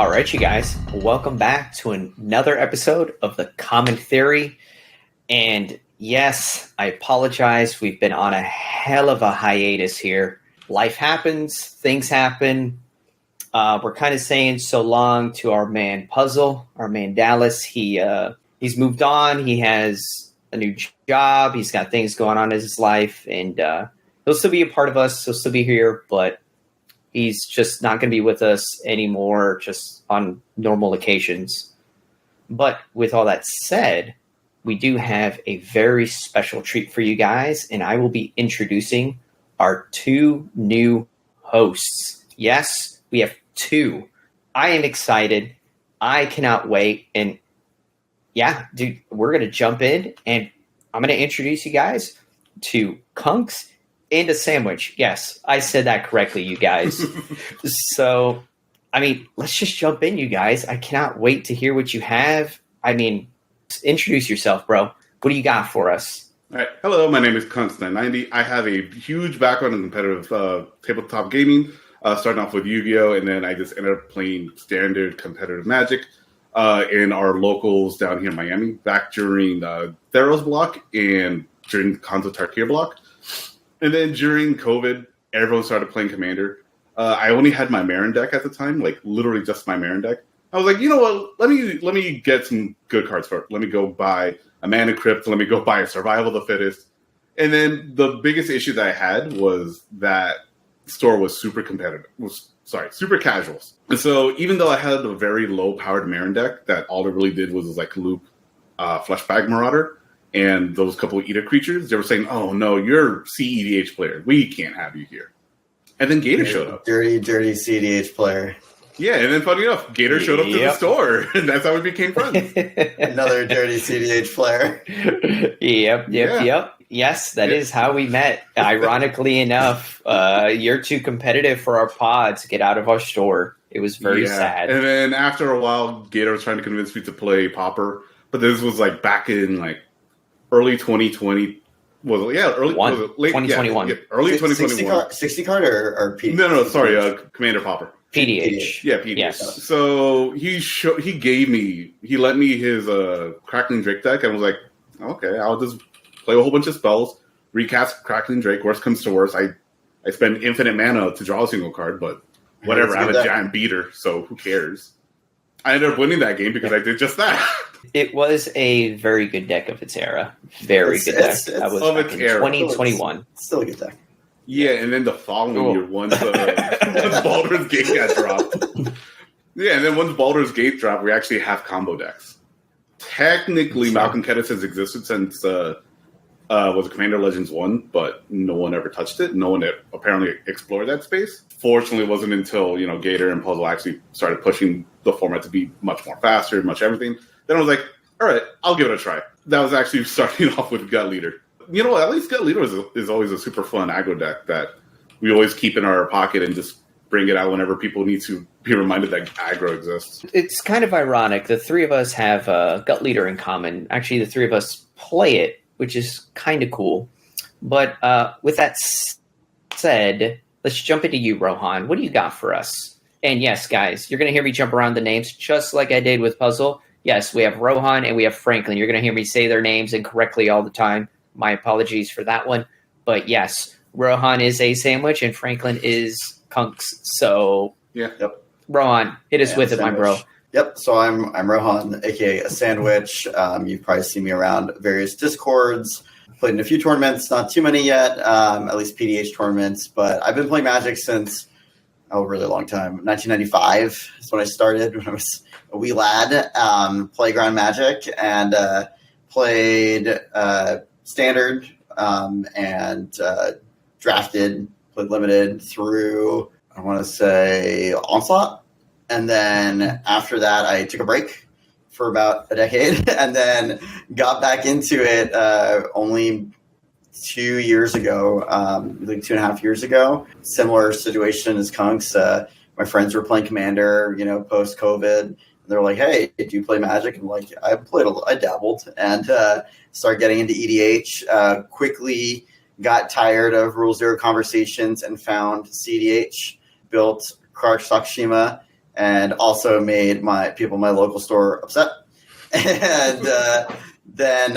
All right, you guys, welcome back to another episode of The Common Theory. And yes, I apologize. We've been on a hell of a hiatus here. Life happens, things happen. We're kind of saying so long to our man Puzzle, our man Dallas. He's moved on. He has a new job. He's got things going on in his life, and he'll still be a part of us. He'll still be here, but he's just not going to be with us anymore, just on normal occasions. But with all that said, we do have a very special treat for you guys, and I will be introducing our two new hosts. Yes, we have two. I am excited. I cannot wait. And yeah, dude, we're going to jump in, and I'm going to introduce you guys to Kunx and A Sandwich. Yes, I said that correctly, you guys. So, I mean, let's just jump in, you guys. I cannot wait to hear what you have. I mean, introduce yourself, bro. What do you got for us? All right. Hello, my name is Kunx and A. I have a huge background in competitive tabletop gaming, starting off with Yu-Gi-Oh! And then I just ended up playing standard competitive Magic in our locals down here in Miami, back during Theros block and during Khonso Tarkir block. And then during COVID, everyone started playing Commander. I only had my Marin deck at the time, like literally just my Marin deck. I was like, you know what? Let me get some good cards for it. Let me go buy a Mana Crypt. Let me go buy a Survival of the Fittest. And then the biggest issue that I had was that store was super competitive. Super casuals. And so even though I had a very low-powered Marin deck that all it really did was like loop Fleshbag Marauder and those couple of Eater creatures, they were saying, oh, no, you're CEDH player. We can't have you here. And then Gator showed up. Dirty CEDH player. Yeah, and then funny enough, Gator showed up to the store, and that's how we became friends. Another dirty CEDH player. Yep. Yes, that is how we met. Ironically enough, you're too competitive for our pod to get out of our store. It was very sad. And then after a while, Gator was trying to convince me to play Pauper, but this was like back in like early 2020. Late 2021. Early 2021. 60 card or P? No, sorry, Commander Pauper. PDH. Yeah, PDH. Yes. So he let me his Crackling Drake deck and was like, okay, I'll just play a whole bunch of spells, recast Crackling Drake. Worst comes to worst, I spend infinite mana to draw a single card, but whatever, I have a giant beater, so who cares? I ended up winning that game because I did just that. It was a very good deck of its era. Very good deck. That was back in 2021. Still a good deck. Yeah, and then the following year, once Baldur's Gate got dropped. Yeah, and then once Baldur's Gate dropped, we actually have combo decks. Technically, Malcolm Kedis has existed since was Commander Legends 1, but no one ever touched it. No one apparently explored that space. Fortunately, it wasn't until Gator and Puzzle actually started pushing the format to be much more faster, much everything. Then I was like, all right, I'll give it a try. That was actually starting off with Gut Leader. You know, at least Gut Leader is always a super fun aggro deck that we always keep in our pocket and just bring it out whenever people need to be reminded that aggro exists. It's kind of ironic. The three of us have Gut Leader in common. Actually, the three of us play it, which is kind of cool. But with that said, let's jump into you, Rohan. What do you got for us? And yes, guys, you're going to hear me jump around the names just like I did with Puzzle. Yes, we have Rohan and we have Franklin. You're going to hear me say their names incorrectly all the time. My apologies for that one. But yes, Rohan is A Sandwich and Franklin is Kunx. So, Yep. Rohan, hit us with it, my bro. Yep. So I'm Rohan, aka A Sandwich. You've probably seen me around various Discords. Played in a few tournaments, not too many yet, at least PDH tournaments. But I've been playing Magic since a really long time. 1995 is when I started, when I was a wee lad. Playground Magic and played Standard and drafted, played Limited through, I want to say, Onslaught. And then after that, I took a break for about a decade and then got back into it only 2 years ago, like 2.5 years ago. Similar situation as Kunx. My friends were playing Commander, post-COVID. They're like, hey, do you play Magic? I'm like, I dabbled and started getting into EDH. Quickly got tired of Rule Zero conversations and found CDH, built Kark Sakshima, and also made my local store upset. And then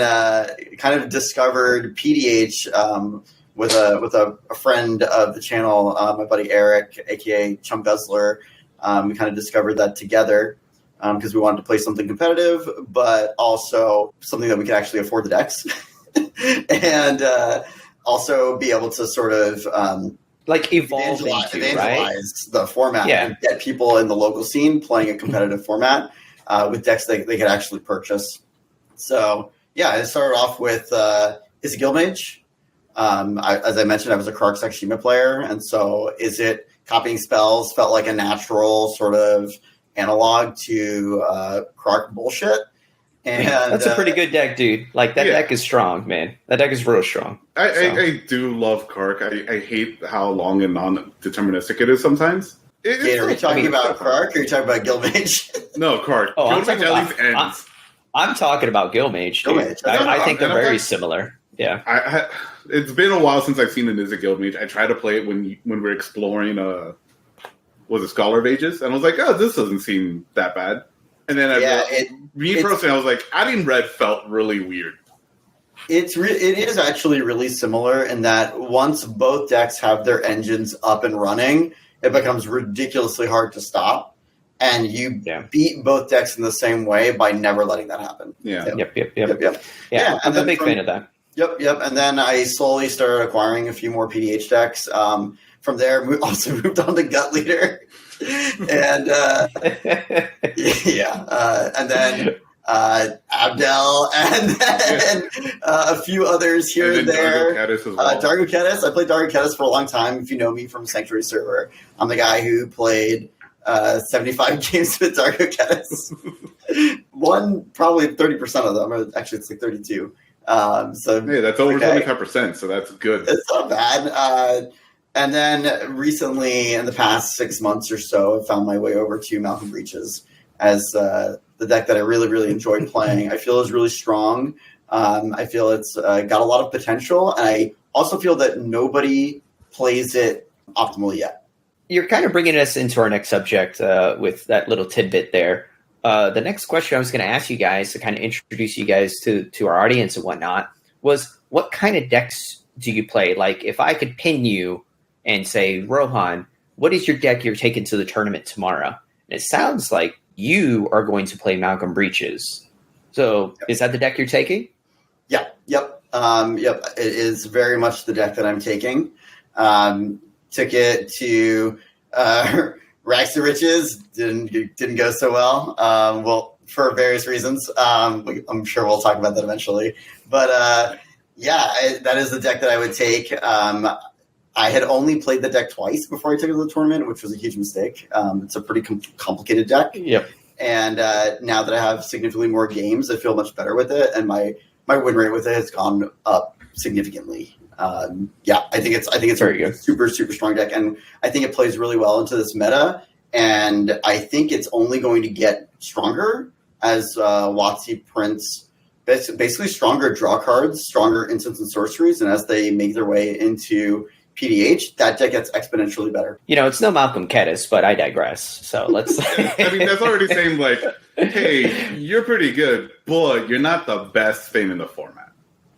kind of discovered PDH with a friend of the channel, my buddy Eric, aka Chum Guzzler. We kind of discovered that together because we wanted to play something competitive, but also something that we could actually afford the decks, and also be able to sort of evangelize the format and get people in the local scene playing a competitive format with decks they could actually purchase. So yeah, it started off with Is It Guildmage? As I mentioned, I was a Krark Sakshima player, and so Is It copying spells felt like a natural sort of analog to Krark bullshit. And that's a pretty good deck, dude. Like that deck is strong, man. That deck is real strong. I do love Krark. I hate how long and non-deterministic it is sometimes. Are you talking about Krark or are you talking about Guildmage? No, Krark. Oh, I'm talking about Guildmage, dude. Guildmage. I think they're very similar. Yeah. It's been a while since I've seen an Is It Guildmage. I tried to play it when we're exploring was it Scholar of Ages? And I was like, oh, this doesn't seem that bad. And then personally, I was like, adding red felt really weird. It is actually really similar in that once both decks have their engines up and running, it becomes ridiculously hard to stop. And you beat both decks in the same way by never letting that happen. Yeah. Yep. Yeah, I'm a big fan of that. Yep. And then I slowly started acquiring a few more PDH decks. From there, we also moved on to Gut Leader. And and then Abdel, and then a few others here and there. Dargo Kedis. I played Dargo Kedis for a long time. If you know me from Sanctuary server, I'm the guy who played 75 games with Dargo Kedis. Won probably 30% of them. Or actually, it's like 32. So hey, that's over 25%. So that's good. It's not bad. And then recently, in the past 6 months or so, I found my way over to Malcolm Breaches as the deck that I really, really enjoyed playing. I feel is really strong. I feel it's got a lot of potential. And I also feel that nobody plays it optimally yet. You're kind of bringing us into our next subject with that little tidbit there. The next question I was going to ask you guys to kind of introduce you guys to our audience and whatnot was, what kind of decks do you play? Like, if I could pin you and say, Rohan, what is your deck you're taking to the tournament tomorrow? And it sounds like you are going to play Malcolm Breaches. So is that the deck you're taking? Yeah. Yep. It is very much the deck that I'm taking. Took it to Rags to Riches. Didn't go so well. Well, for various reasons. I'm sure we'll talk about that eventually. But that is the deck that I would take. I had only played the deck twice before I took it to the tournament, which was a huge mistake. It's a pretty complicated deck. Yep. And now that I have significantly more games, I feel much better with it, and my win rate with it has gone up significantly. I think it's very good. Super, super strong deck, and I think it plays really well into this meta. And I think it's only going to get stronger as WotC prints basically stronger draw cards, stronger instants and sorceries, and as they make their way into PDH, that deck gets exponentially better. You know, it's no Malcolm Kedis, but I digress. So let's. I mean, that's already saying like, hey, you're pretty good, but you're not the best thing in the format.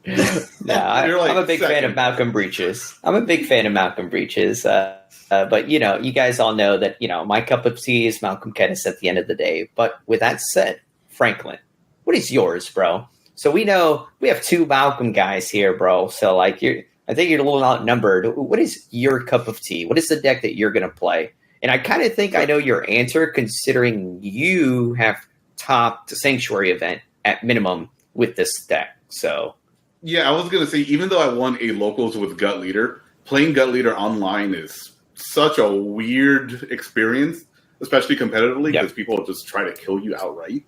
I'm a big fan of Malcolm Breaches. But you guys all know that my cup of tea is Malcolm Kedis at the end of the day. But with that said, Franklin, what is yours, bro? So we know we have two Malcolm guys here, bro. So I think you're a little outnumbered. What is your cup of tea? What is the deck that you're going to play? And I kind of think I know your answer, considering you have topped the Sanctuary event at minimum with this deck. So, yeah, I was going to say, even though I won a locals with Gut Leader, playing Gut Leader online is such a weird experience, especially competitively, because people just try to kill you outright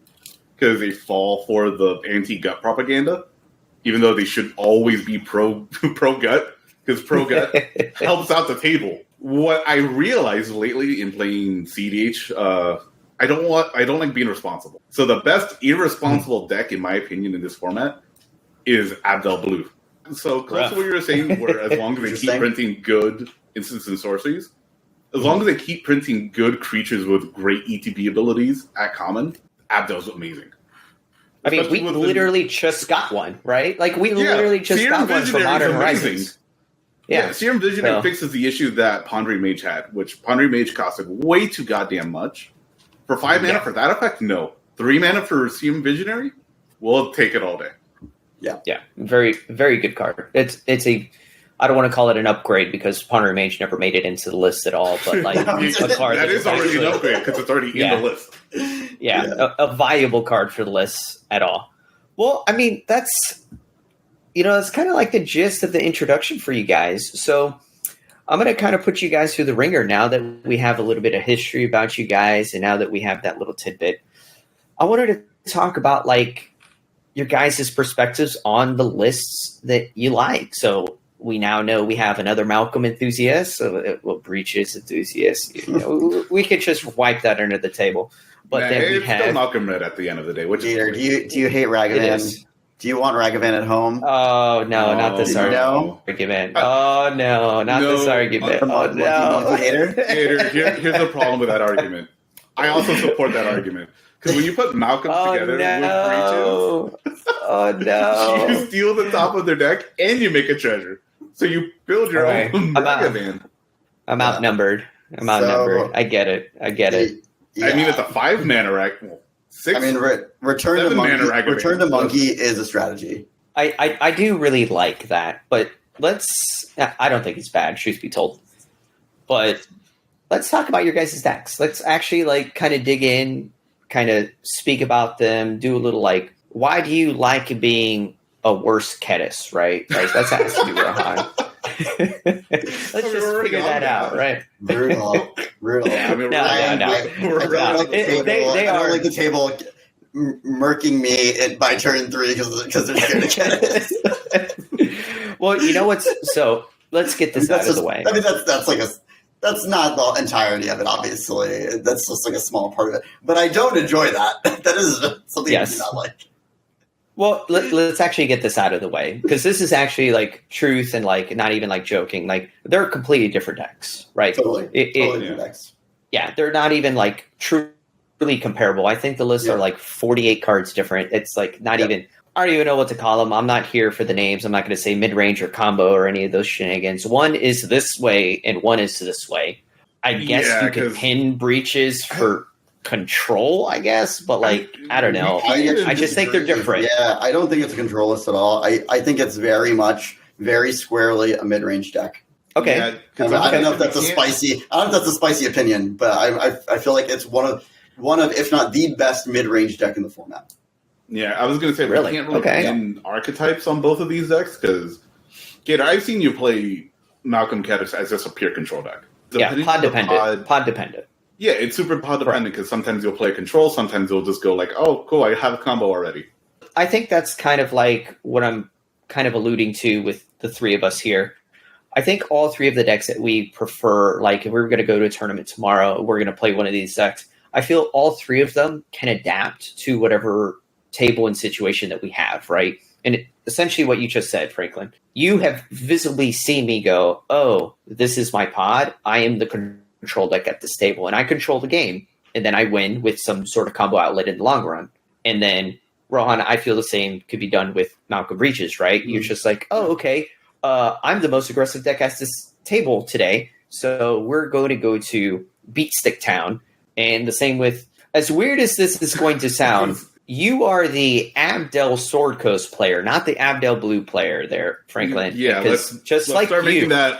because they fall for the anti-gut propaganda. Even though they should always be pro gut, because pro gut helps out the table. What I realized lately in playing CDH, I don't like being responsible. So the best irresponsible deck, in my opinion, in this format is Abdel Blue. So close to what you were saying, where as long as they keep printing good instants and sorceries, As long as they keep printing good creatures with great ETB abilities at common, Abdel's amazing. I mean, we literally just got one, right? Like, we literally just got one for Modern Horizons. Yeah, Serum Visionary fixes the issue that Pondering Mage had, which Pondering Mage costed way too goddamn much. For 5 mana for that effect, no. 3 mana for Serum Visionary, we'll take it all day. Yeah, very, very good card. It's a, I don't want to call it an upgrade because Pondering Mage never made it into the list at all, but like a card that is already an upgrade because it's already in the list. Yeah, a viable card for the list at all. Well, I mean, that's, it's kind of like the gist of the introduction for you guys. So I'm going to kind of put you guys through the ringer now that we have a little bit of history about you guys, and now that we have that little tidbit. I wanted to talk about like your guys' perspectives on the lists that you like. So we now know we have another Malcolm enthusiast, Breaches enthusiast. We could just wipe that under the table. But then we have still Malcolm Red at the end of the day. Which Gator, do you hate Ragavan? Do you want Ragavan at home? Oh no, not this argument. Oh no, not this argument. Oh no, Gator. Here's the problem with that argument. I also support that argument. Because when you put Malcolm together with Breaches, you steal the top of their deck and you make a treasure. So you build your own Ragavan. I'm outnumbered. I get it. Yeah. I mean, it's a 5 mana rack. Well, 6. I mean, Return to Monkey is a strategy. I do really like that, but I don't think it's bad, truth be told. But let's talk about your guys' decks. Let's actually like kind of dig in, kind of speak about them, do a little like, why do you like being a worse Kedis, right? Like, let's ask you, Rohan. Let's just figure that out, right? Brutal. No. They are like the table murking me by turn 3 because they're scared of Kedis. Well, you know what's so. Let's get this out of the way. I mean, that's not the entirety of it. Obviously, that's just like a small part of it. But I don't enjoy that. That is something I do not like. Well, let's actually get this out of the way, because this is actually like truth and like not even like joking. Like, they're completely different decks, right? Totally different decks. Yeah, they're not even like truly comparable. I think the lists are like 48 cards different. It's like not even. I don't even know what to call them. I'm not here for the names. I'm not going to say mid-range or combo or any of those shenanigans. One is this way and one is this way. I guess you could pin Breaches for control, I guess, but like, I don't know. I just think they're different. Yeah, I don't think it's a control list at all. I think it's very squarely a mid-range deck. Okay. Yeah, I don't know if that's a spicy opinion, but I feel like it's one of if not the best mid-range deck in the format. Yeah, I was going to say, we can't really pin archetypes on both of these decks, because, Gator, I've seen you play Malcolm Kedis as just a pure control deck. Pod dependent. Yeah, it's super pod dependent, because sometimes you'll play control, sometimes you'll just go like, oh, cool, I have a combo already. I think that's kind of like what I'm kind of alluding to with the three of us here. I think all three of the decks that we prefer, like if we were going to go to a tournament tomorrow, we're going to play one of these decks. I feel all three of them can adapt to whatever table and situation that we have, right? And essentially what you just said, Franklin, you have visibly seen me go, oh, this is my pod. I am the control deck at this table, and I control the game. And then I win with some sort of combo outlet in the long run. And then, Rohan, I feel the same could be done with Malcolm Breaches, right? Mm-hmm. You're just like, oh, okay, I'm the most aggressive deck at this table today. So we're going to go to Beat Stick Town. And the same with, as weird as this is going to sound, you are the Abdel Sword Coast player, not the Abdel Blue player there, Franklin. Yeah, let's start making that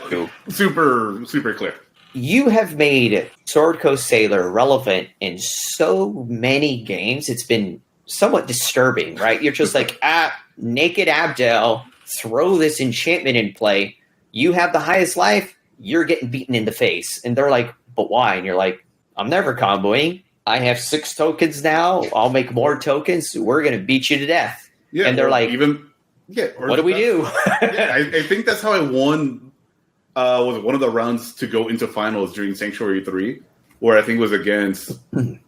super, super clear. You have made Sword Coast Sailor relevant in so many games. It's been somewhat disturbing, right? You're just like, naked Abdel, throw this enchantment in play. You have the highest life, you're getting beaten in the face. And they're like, but why? And you're like, I'm never comboing. I have 6 tokens now. I'll make more tokens. We're going to beat you to death. Yeah, and they're like, what do we do? I think that's how I won. Was one of the rounds to go into finals during Sanctuary 3, where I think it was against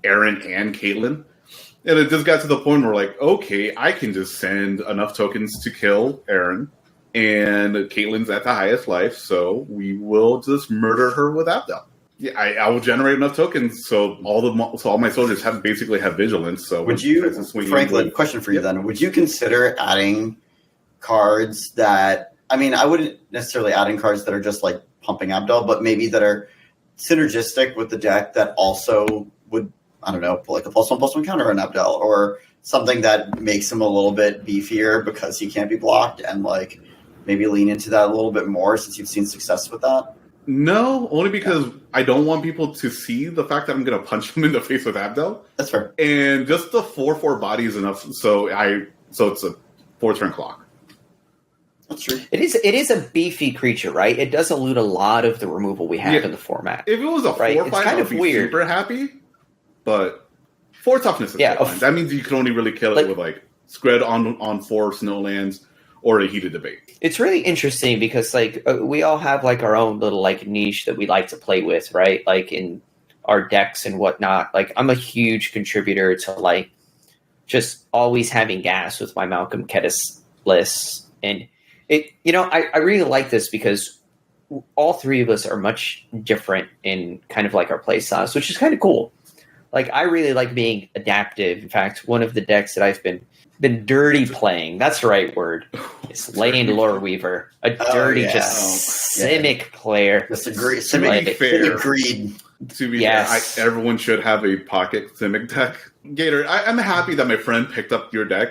Aaron and Caitlin. And it just got to the point where, like, okay, I can just send enough tokens to kill Aaron, and Caitlin's at the highest life, so we will just murder her with Abdel. Yeah, I will generate enough tokens so all my soldiers basically have vigilance. So would you, Franklin? Question for you then: would you consider adding cards that? I mean, I wouldn't necessarily adding cards that are just like pumping Abdel, but maybe that are synergistic with the deck that also would, I don't know, put like a +1/+1 counter on Abdel or something that makes him a little bit beefier because he can't be blocked, and like maybe lean into that a little bit more since you've seen success with that. No, only because I don't want people to see the fact that I'm going to punch them in the face with Abdel. That's fair. And just the 4/4 body is enough. So it's a 4-turn clock. That's true. It is a beefy creature, right? It does elude a lot of the removal we have in the format. If it was a 4/5, I'd be super happy. But 4 toughness is fine. That means you can only really kill it with like Scred on 4 snowlands or a heated debate. It's really interesting because like we all have like our own little like niche that we like to play with, right? Like in our decks and whatnot. Like I'm a huge contributor to like just always having gas with my Malcolm Kedis lists. And it, I really like this because all three of us are much different in kind of like our play styles, which is kind of cool. Like I really like being adaptive. In fact, one of the decks that I've been dirty playing, that's the right word, is Lane Lore Weaver. A dirty, Simic player. Disagree. Agreed. To be fair, everyone should have a pocket Simic deck. Gator, I'm happy that my friend picked up your deck,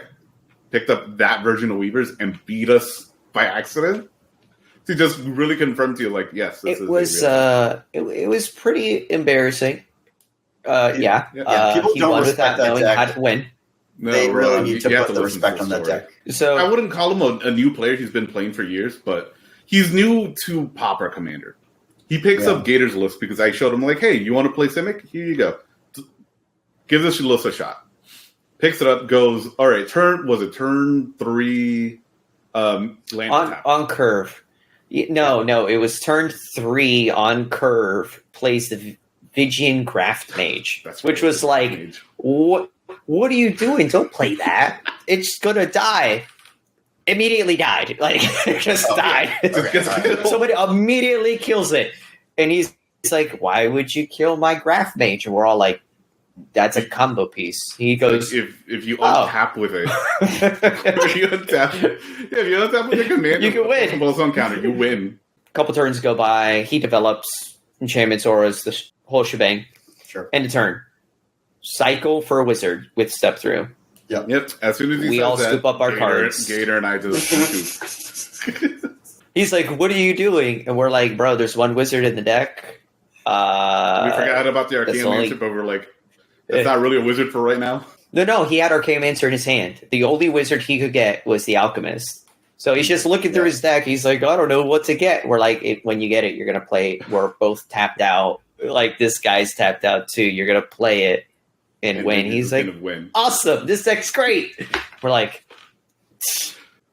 picked up that version of Weavers, and beat us by accident. To just really confirm to you, like, yes, this it was pretty embarrassing. People he don't won respect without that knowing deck. how to win. No, they really need to put the respect on that deck. So I wouldn't call him a new player. He's been playing for years, but he's new to Pauper Commander. He picks up Gator's list because I showed him, like, hey, you want to play Simic? Here you go. Give this list a shot. Picks it up, goes, all right, turn 3 land attack. On curve. No, it was turn 3 on curve, plays the Vigian Graft Mage, which was like, mage. What are you doing? Don't play that. It's gonna die. Immediately died. Like, just died. Okay. Somebody immediately kills it. And he's like, why would you kill my Graft Mage? And we're all like, that's a combo piece. He goes, if you untap with it, if you untap with a command, you can win. Both on counter, you win. A couple turns go by. He develops enchantments, auras, the whole shebang. Sure. End of turn. Cycle for a wizard with step through. Yep. As soon as we all scoop up our cards. Gator and I just He's like, what are you doing? And we're like, bro, there's one wizard in the deck. We forgot about the Archaeomancer, but we're like, it's not really a wizard for right now. No, he had Archaeomancer in his hand. The only wizard he could get was the Alchemist. So he's just looking through his deck. He's like, I don't know what to get. We're like, when you get it, you're going to play. We're both tapped out. Like, this guy's tapped out too. You're going to play it and win. He's like, awesome. This deck's great. We're like,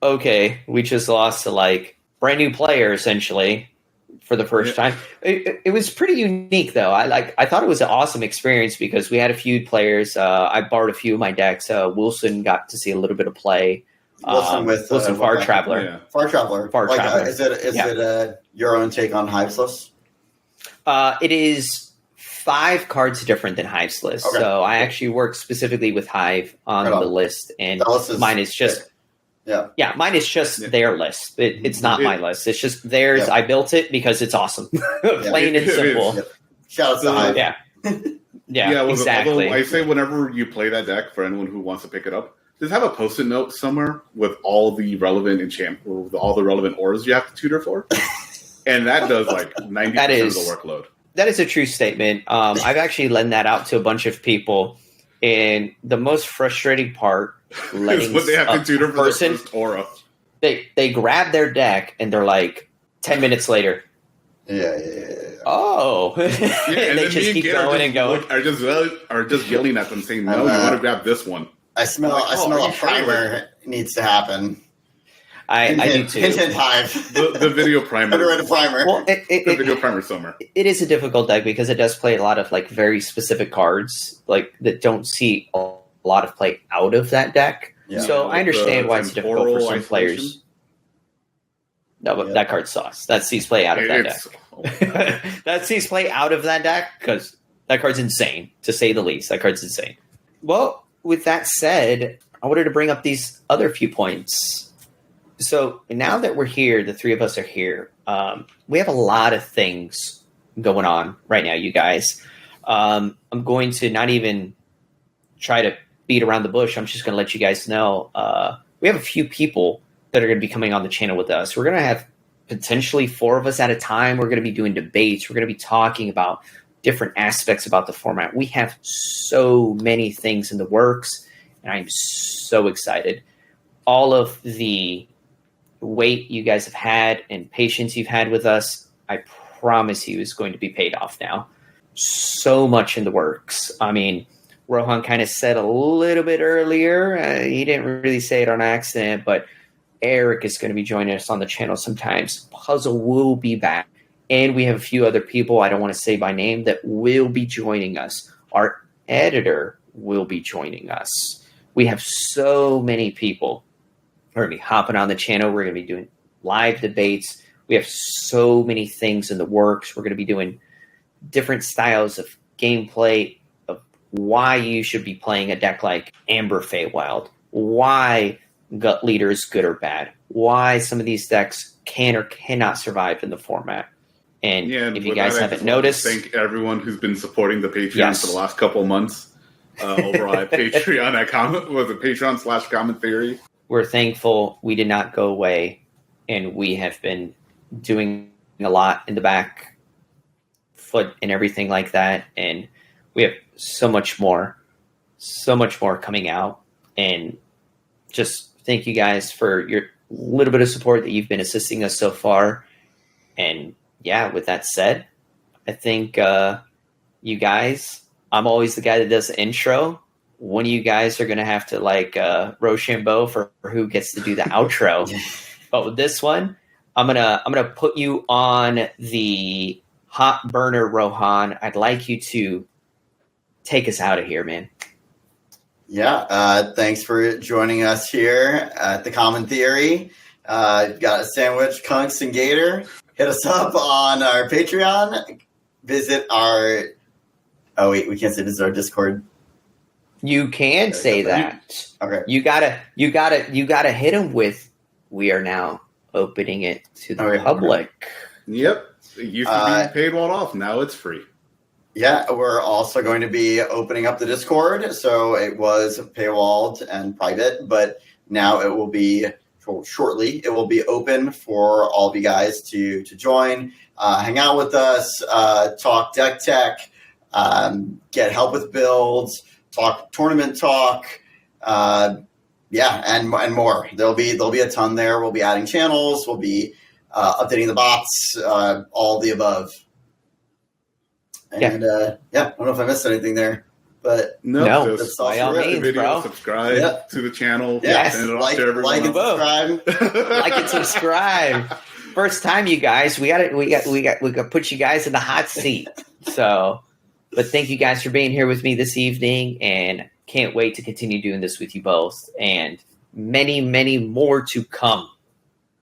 okay, we just lost to like brand new player essentially for the first time. It was pretty unique though. I thought it was an awesome experience because we had a few players. I borrowed a few of my decks. Wilson got to see a little bit of play. Wilson Far Traveler. Yeah. Far Traveler. Is it your own take on Hive's list? It is 5 cards different than Hive's list. Okay. So I actually work specifically with Hive on the list, and mine is just mine is just their list. It's not my list. It's just theirs. I built it because it's awesome. Plain and simple. Shout out to Hive. Yeah, exactly. Although I say whenever you play that deck, for anyone who wants to pick it up, just have a post-it note somewhere with all the relevant with all the relevant auras you have to tutor for. And that does like 90% of the workload. That is a true statement. I've actually lent that out to a bunch of people. And the most frustrating part is when they have to tutor for their first aura. They grab their deck and they're like 10 minutes later. Oh. And they just keep going and going. Are just yelling at them saying, no, you want to grab this one. I smell a primer needs to happen. I do too. Hint Hive. The video primer. The primer. Well, the video primer somewhere. It is a difficult deck because it does play a lot of like very specific cards like that don't see a lot of play out of that deck. Yeah. So I understand why it's difficult for some players. No, but that card sauce. That sees play out of that deck. that sees play out of that deck because that card's insane, to say the least. That card's insane. Well, with that said, I wanted to bring up these other few points. So now that we're here, the three of us are here, we have a lot of things going on right now, you guys. I'm going to not even try to beat around the bush. I'm just going to let you guys know. We have a few people that are going to be coming on the channel with us. We're going to have potentially 4 of us at a time. We're going to be doing debates. We're going to be talking about different aspects about the format. We have so many things in the works, and I'm so excited. All of the wait you guys have had and patience you've had with us, I promise you is going to be paid off now. So much in the works. I mean, Rohan kind of said a little bit earlier. He didn't really say it on accident, but Eric is going to be joining us on the channel sometimes. Puzzle will be back. And we have a few other people I don't want to say by name that will be joining us. Our editor will be joining us. We have so many people who are going to be hopping on the channel. We're going to be doing live debates. We have so many things in the works. We're going to be doing different styles of gameplay, of why you should be playing a deck like Amber Feywild, why Gut Leader is good or bad, why some of these decks can or cannot survive in the format. And if you guys haven't noticed, thank everyone who's been supporting the Patreon for the last couple of months over on Patreon. Patreon/Common Theory. We're thankful we did not go away, and we have been doing a lot in the back foot and everything like that. And we have so much more coming out. And just thank you guys for your little bit of support that you've been assisting us so far. And yeah, with that said, I think you guys, I'm always the guy that does the intro. One of you guys are going to have to Rochambeau for who gets to do the outro. But with this one, I'm gonna put you on the hot burner, Rohan. I'd like you to take us out of here, man. Yeah, thanks for joining us here at the Common Theory. You've got a sandwich, Kunx and Gator. Hit us up on our Patreon. Visit our... Oh, wait, we can't say this is our Discord. You can say that. Okay. You gotta hit them with, we are now opening it to the public. Yep. It used to be paywalled off. Now it's free. Yeah, we're also going to be opening up the Discord. So it was paywalled and private, but now it will be shortly. It will be open for all of you guys to join, hang out with us, talk deck tech, get help with builds, talk tournament talk, and more. There'll be a ton there. We'll be adding channels. We'll be updating the bots, all the above. And I don't know if I missed anything there, but no, that's by all means, video, bro. Subscribe to the channel. Yes, send it off to everyone. like and subscribe. Like and subscribe. First time, you guys. We got to put you guys in the hot seat. So, but thank you guys for being here with me this evening, and can't wait to continue doing this with you both, and many, many more to come.